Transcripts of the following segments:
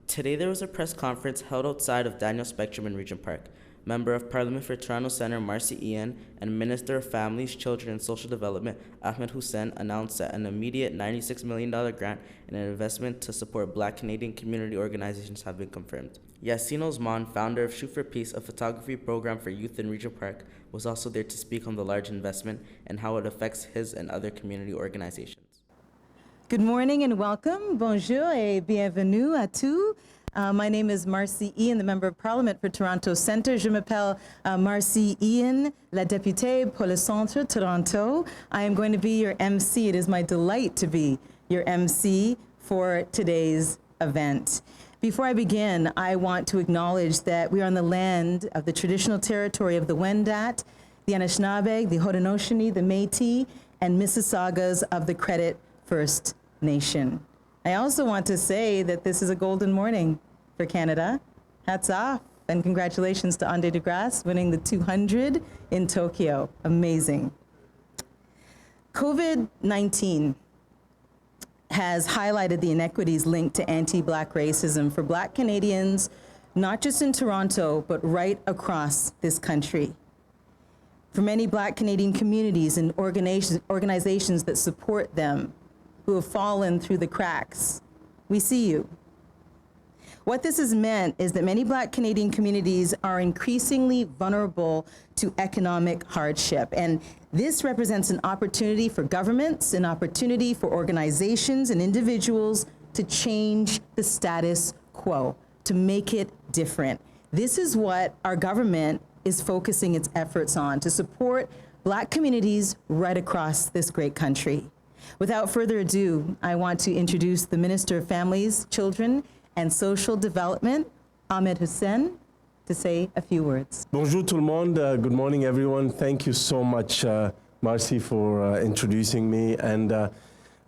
Today there was a press conference held outside of Daniel Spectrum in Regent Park. Member of Parliament for Toronto Centre Marci Ien and Minister of Families, Children and Social Development Ahmed Hussen announced that an immediate $96 million grant and an investment to support Black Canadian community organizations have been confirmed. Yassine Osman, founder of Shoot for Peace, a photography program for youth in Regent Park, was also there to speak on the large investment and how it affects his and other community organizations. Good morning and welcome. Bonjour et bienvenue à tous. My name is Marci Ien, the Member of Parliament for Toronto Centre. Je m'appelle Marci Ien, la députée pour le Centre Toronto. I am going to be your MC. It is my delight to be your MC for today's event. Before I begin, I want to acknowledge that we are on the land of the traditional territory of the Wendat, the Anishinaabe, the Haudenosaunee, the Métis, and Mississaugas of the Credit First Nation. I also want to say that this is a golden morning for Canada. Hats off, and congratulations to Ande de Grasse winning the 200 in Tokyo. Amazing. COVID-19 has highlighted the inequities linked to anti-Black racism for Black Canadians, not just in Toronto, but right across this country. For many Black Canadian communities and organizations that support them, who have fallen through the cracks, we see you. What this has meant is that many Black Canadian communities are increasingly vulnerable to economic hardship. And this represents an opportunity for governments, an opportunity for organizations and individuals to change the status quo, to make it different. This is what our government is focusing its efforts on, to support Black communities right across this great country. Without further ado, I want to introduce the Minister of Families, Children and Social Development, Ahmed Hussen, to say a few words. Bonjour tout le monde. Good morning, everyone. Thank you so much, Marci, for introducing me. And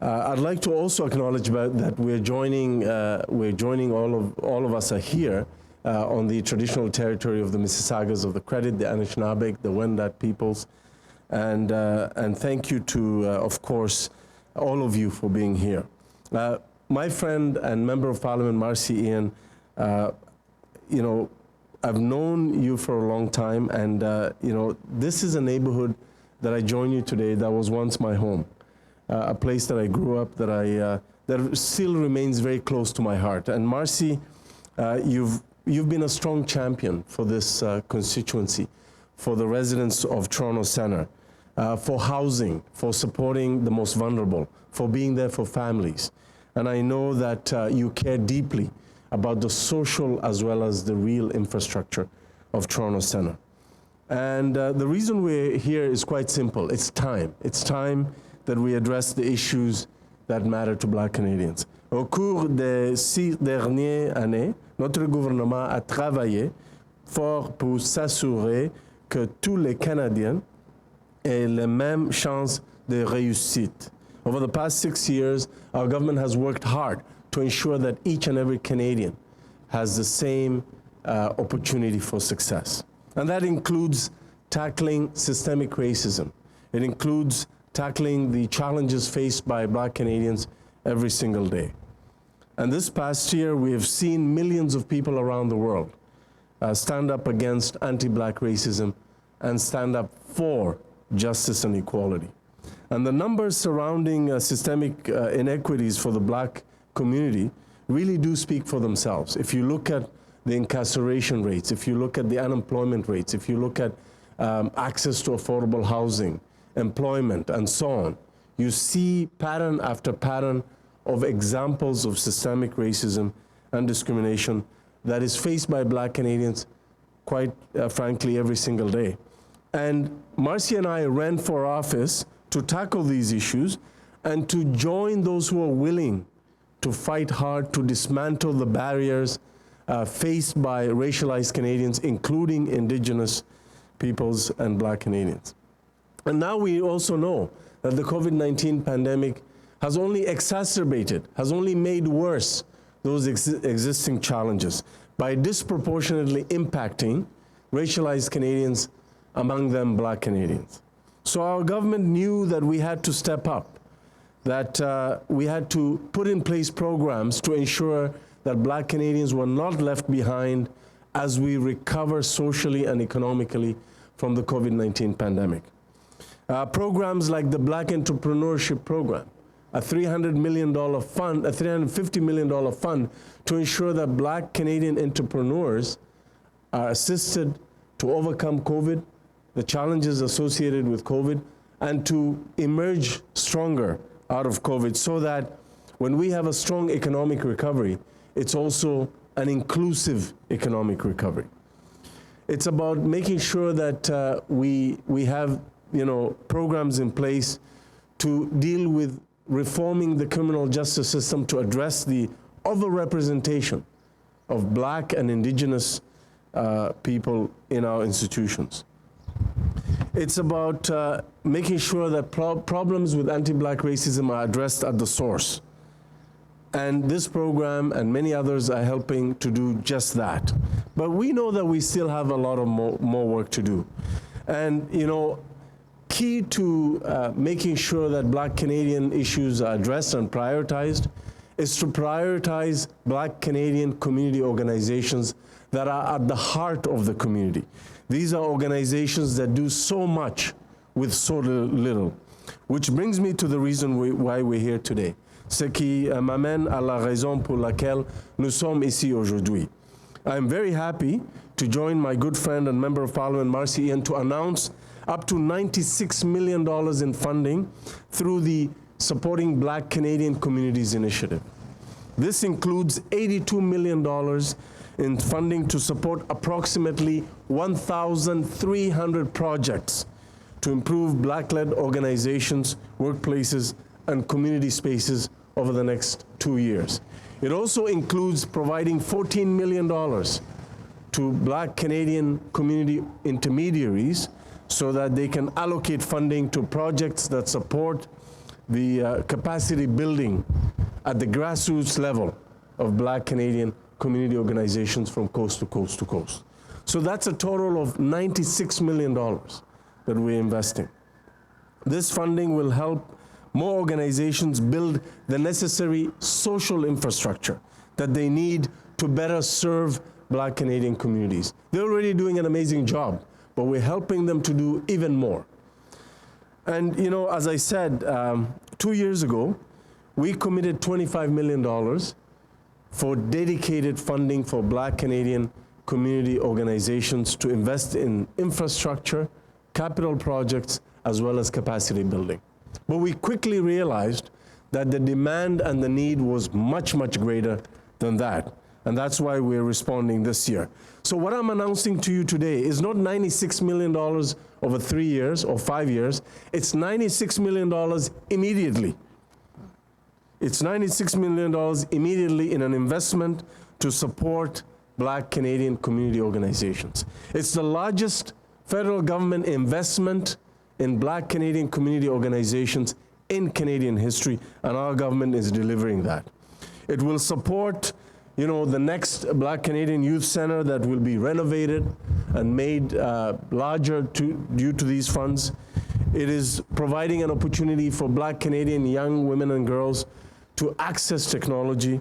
I'd like to also acknowledge that we're joining all of us are here on the traditional territory of the Mississaugas of the Credit, the Anishinaabe, the Wendat peoples. And thank you to, of course, all of you for being here. My friend and Member of Parliament, Marci Ien, you know, I've known you for a long time, and you know, this is a neighborhood that I join you today that was once my home, a place that I grew up, that still remains very close to my heart. And Marci, you've been a strong champion for this constituency, for the residents of Toronto Centre, for housing, for supporting the most vulnerable, for being there for families. And I know that you care deeply about the social as well as the real infrastructure of Toronto Centre. And the reason we're here is quite simple. It's time. It's time that we address the issues that matter to Black Canadians. Au cours des 6 dernières années, notre gouvernement a travaillé fort pour s'assurer que tous les Canadiens aient les mêmes chances de réussite. Over the past 6 years, our government has worked hard to ensure that each and every Canadian has the same opportunity for success. And that includes tackling systemic racism. It includes tackling the challenges faced by Black Canadians every single day. And this past year, we have seen millions of people around the world stand up against anti-Black racism and stand up for justice and equality. And the numbers surrounding systemic inequities for the Black community really do speak for themselves. If you look at the incarceration rates, if you look at the unemployment rates, if you look at access to affordable housing, employment, and so on, you see pattern after pattern of examples of systemic racism and discrimination that is faced by Black Canadians, quite frankly, every single day. And Marci and I ran for office to tackle these issues and to join those who are willing to fight hard to dismantle the barriers faced by racialized Canadians, including Indigenous peoples and Black Canadians. And now we also know that the COVID-19 pandemic has only exacerbated, has only made worse those existing challenges by disproportionately impacting racialized Canadians, among them Black Canadians. So our government knew that we had to step up, that we had to put in place programs to ensure that Black Canadians were not left behind as we recover socially and economically from the COVID-19 pandemic. Programs like the Black Entrepreneurship Program, a $300 million fund, a $350 million fund to ensure that Black Canadian entrepreneurs are assisted to overcome COVID, the challenges associated with COVID, and to emerge stronger out of COVID, so that when we have a strong economic recovery, it's also an inclusive economic recovery. It's about making sure that we have, programs in place to deal with reforming the criminal justice system to address the overrepresentation of Black and Indigenous people in our institutions. It's about making sure that problems with anti-Black racism are addressed at the source. And this program and many others are helping to do just that. But we know that we still have a lot of more work to do. And, key to making sure that Black Canadian issues are addressed and prioritized is to prioritize Black Canadian community organizations that are at the heart of the community. These are organizations that do so much with so little, which brings me to the reason why we're here today, ce qui m'amène à la raison pour laquelle nous sommes ici aujourd'hui. I'm very happy to join my good friend and Member of Parliament Marci Ien to announce up to $96 million in funding through the Supporting Black Canadian Communities Initiative. This includes $82 million in funding to support approximately 1,300 projects to improve Black-led organizations, workplaces, and community spaces over the next 2 years. It also includes providing $14 million to Black Canadian community intermediaries so that they can allocate funding to projects that support the capacity building at the grassroots level of Black Canadian community organizations from coast to coast to coast. So that's a total of $96 million that we're investing. This funding will help more organizations build the necessary social infrastructure that they need to better serve Black Canadian communities. They're already doing an amazing job, but we're helping them to do even more. And as I said, 2 years ago, we committed $25 million for dedicated funding for Black Canadian community organizations to invest in infrastructure, capital projects, as well as capacity building. But we quickly realized that the demand and the need was much, much greater than that. And that's why we're responding this year. So what I'm announcing to you today is not $96 million over 3 years or 5 years. It's $96 million immediately. It's $96 million immediately in an investment to support Black Canadian community organizations. It's the largest federal government investment in Black Canadian community organizations in Canadian history, and our government is delivering that. It will support the next Black Canadian Youth Center that will be renovated and made larger due to these funds. It is providing an opportunity for Black Canadian young women and girls to access technology.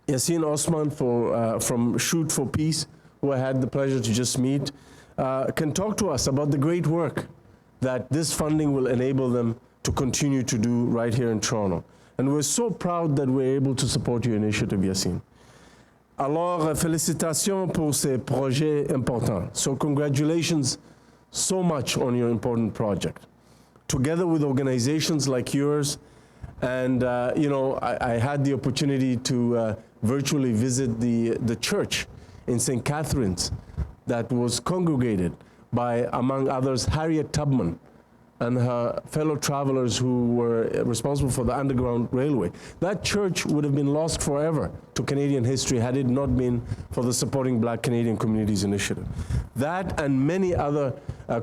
Yassine Osman from Shoot for Peace, who I had the pleasure to just meet, can talk to us about the great work that this funding will enable them to continue to do right here in Toronto. And we're so proud that we're able to support your initiative, Yassine. Alors, félicitations pour ces projets importants. So congratulations so much on your important project. Together with organizations like yours, and I had the opportunity to virtually visit the church in St. Catherine's that was congregated by, among others, Harriet Tubman and her fellow travelers who were responsible for the Underground Railway. That church would have been lost forever to Canadian history had it not been for the Supporting Black Canadian Communities Initiative. That and many other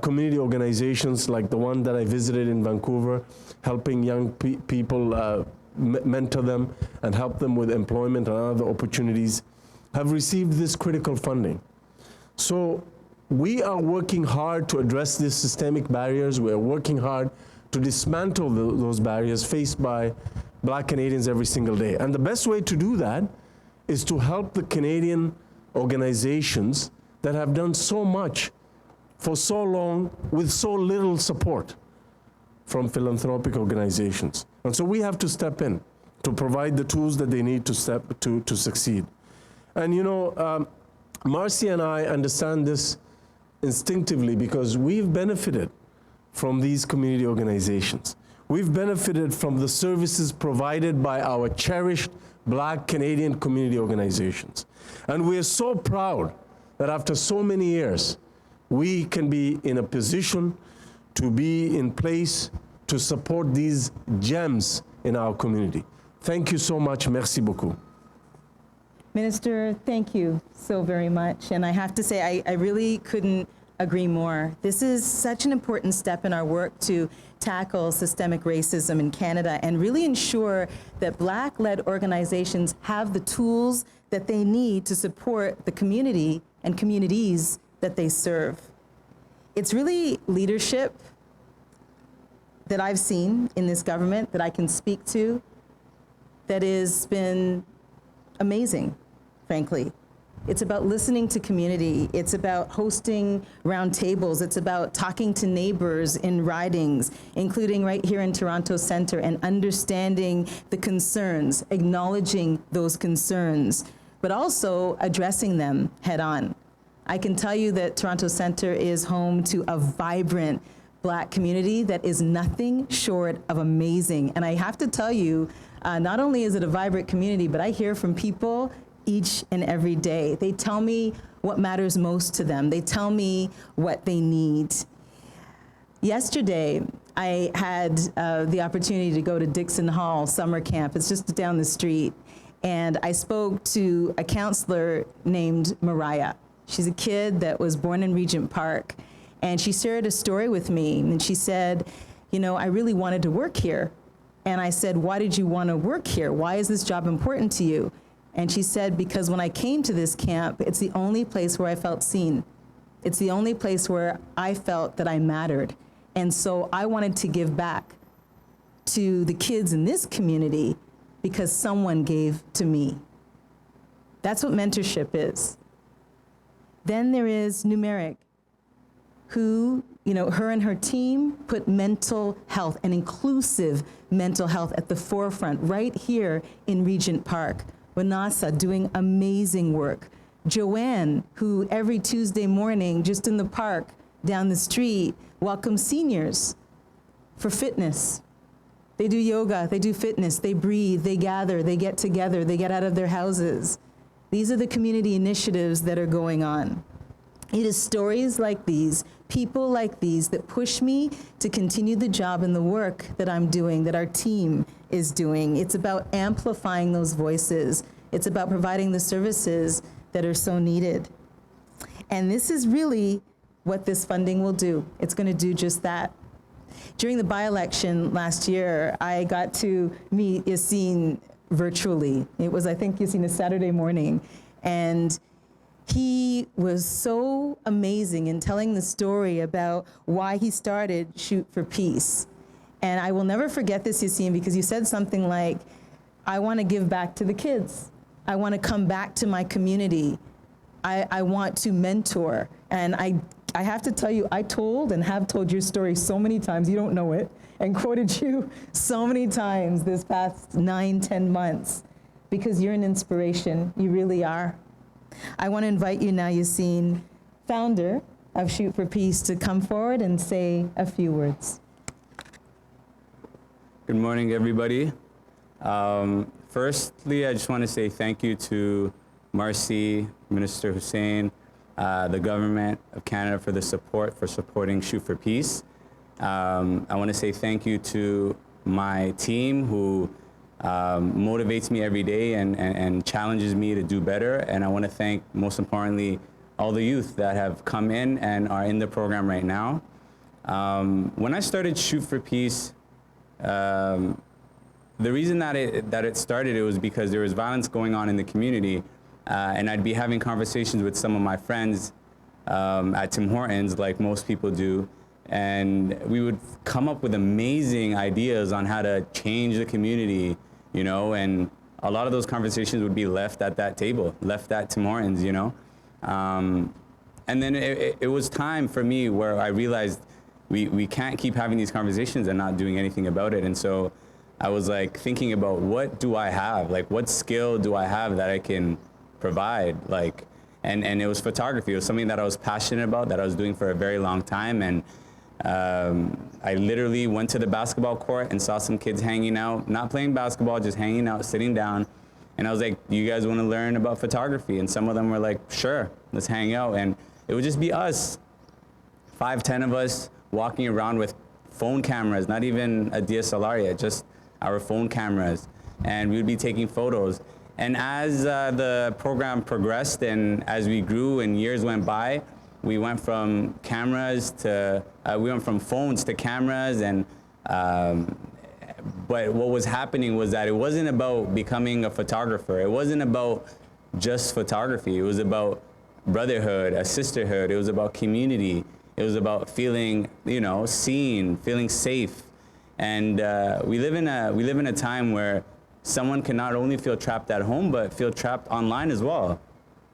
community organizations like the one that I visited in Vancouver, helping young people, mentor them and help them with employment and other opportunities, have received this critical funding. So we are working hard to address these systemic barriers. We are working hard to dismantle those barriers faced by Black Canadians every single day. And the best way to do that is to help the Canadian organizations that have done so much for so long with so little support from philanthropic organizations. And so we have to step in to provide the tools that they need to succeed. And you know, Marci and I understand this instinctively because we've benefited from these community organizations. We've benefited from the services provided by our cherished Black Canadian community organizations. And we are so proud that after so many years, we can be in a position to be in place to support these gems in our community. Thank you so much. Merci beaucoup. Minister, thank you so very much. And I have to say, I really couldn't agree more. This is such an important step in our work to tackle systemic racism in Canada and really ensure that Black-led organizations have the tools that they need to support the community and communities that they serve. It's really leadership that I've seen in this government that I can speak to that has been amazing, frankly. It's about listening to community. It's about hosting roundtables. It's about talking to neighbors in ridings, including right here in Toronto Centre, and understanding the concerns, acknowledging those concerns, but also addressing them head on. I can tell you that Toronto Centre is home to a vibrant Black community that is nothing short of amazing. And I have to tell you, not only is it a vibrant community, but I hear from people each and every day. They tell me what matters most to them. They tell me what they need. Yesterday, I had the opportunity to go to Dixon Hall summer camp. It's just down the street. And I spoke to a counselor named Mariah. She's a kid that was born in Regent Park. And she shared a story with me. And she said, you know, I really wanted to work here. And I said, why did you want to work here? Why is this job important to you? And she said, because when I came to this camp, it's the only place where I felt seen. It's the only place where I felt that I mattered. And so I wanted to give back to the kids in this community because someone gave to me. That's what mentorship is. Then there is Numeric, who, you know, her and her team put mental health and inclusive mental health at the forefront right here in Regent Park. Vanessa doing amazing work. Joanne, who every Tuesday morning, just in the park down the street, welcomes seniors for fitness. They do yoga, they do fitness, they breathe, they gather, they get together, they get out of their houses. These are the community initiatives that are going on. It is stories like these, people like these, that push me to continue the job and the work that I'm doing, that our team is doing. It's about amplifying those voices. It's about providing the services that are so needed. And this is really what this funding will do. It's going to do just that. During the by-election last year, I got to meet Yassine virtually. It was, I think, Yassine, a Saturday morning. And he was so amazing in telling the story about why he started Shoot for Peace. And I will never forget this, Yassine, because you said something like, I want to give back to the kids. I want to come back to my community. I want to mentor. And I have to tell you, I told and have told your story so many times, you don't know it, and quoted you so many times this past 9-10 months, because you're an inspiration. You really are. I want to invite you now, Yassine, founder of Shoot for Peace, to come forward and say a few words. Good morning, everybody. Firstly, I just want to say thank you to Marci, Minister Hussen, the government of Canada for the support, for supporting Shoot for Peace. I want to say thank you to my team who motivates me every day and challenges me to do better. And I want to thank, most importantly, all the youth that have come in and are in the program right now. When I started Shoot for Peace, the reason that it started, it was because there was violence going on in the community, and I'd be having conversations with some of my friends at Tim Hortons, like most people do, and we would come up with amazing ideas on how to change the community, you know, and a lot of those conversations would be left at that table, left at Tim Hortons, you know? And then it was time for me where I realized we can't keep having these conversations and not doing anything about it. And so I was like thinking about, what do I have? Like, what skill do I have that I can provide? Like, and it was photography. It was something that I was passionate about, that I was doing for a very long time. And I literally went to the basketball court and saw some kids hanging out, not playing basketball, just hanging out, sitting down. And I was like, do you guys want to learn about photography? And some of them were like, sure, let's hang out. And it would just be us, 5, 10 of us walking around with phone cameras, not even a DSLR yet, just our phone cameras. And we would be taking photos. And as the program progressed and as we grew and years went by, we went from cameras to, we went from phones to cameras. And but what was happening was that it wasn't about becoming a photographer. It wasn't about just photography. It was about brotherhood, a sisterhood. It was about community. It was about feeling, you know, seen, feeling safe. And we live in a time where someone can not only feel trapped at home, but feel trapped online as well.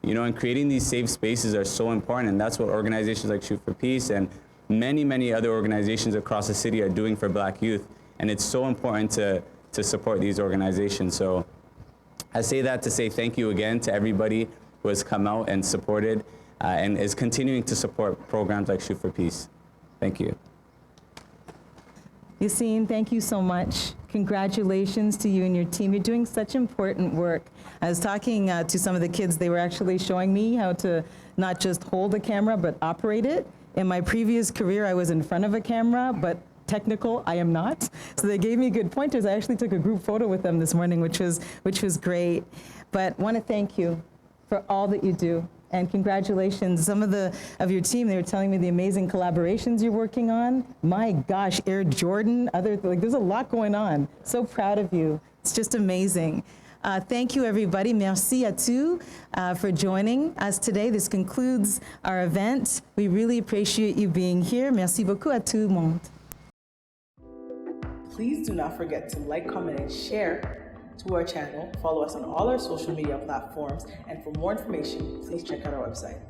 You know, and creating these safe spaces are so important, and that's what organizations like Shoot for Peace and many, many other organizations across the city are doing for Black youth. And it's so important to support these organizations. So I say that to say thank you again to everybody who has come out and supported and is continuing to support programs like Shoot for Peace. Thank you. Yassine, thank you so much. Congratulations to you and your team. You're doing such important work. I was talking to some of the kids. They were actually showing me how to not just hold a camera, but operate it. In my previous career, I was in front of a camera, but technical, I am not. So they gave me good pointers. I actually took a group photo with them this morning, which was great. But want to thank you for all that you do. And congratulations. Some of your team, they were telling me the amazing collaborations you're working on. My gosh, Air Jordan, there's a lot going on. So proud of you. It's just amazing. Thank you, everybody. Merci à tous for joining us today. This concludes our event. We really appreciate you being here. Merci beaucoup à tout le monde. Please do not forget to like, comment, and share to our channel. Follow us on all our social media platforms. And for more information, please check out our website.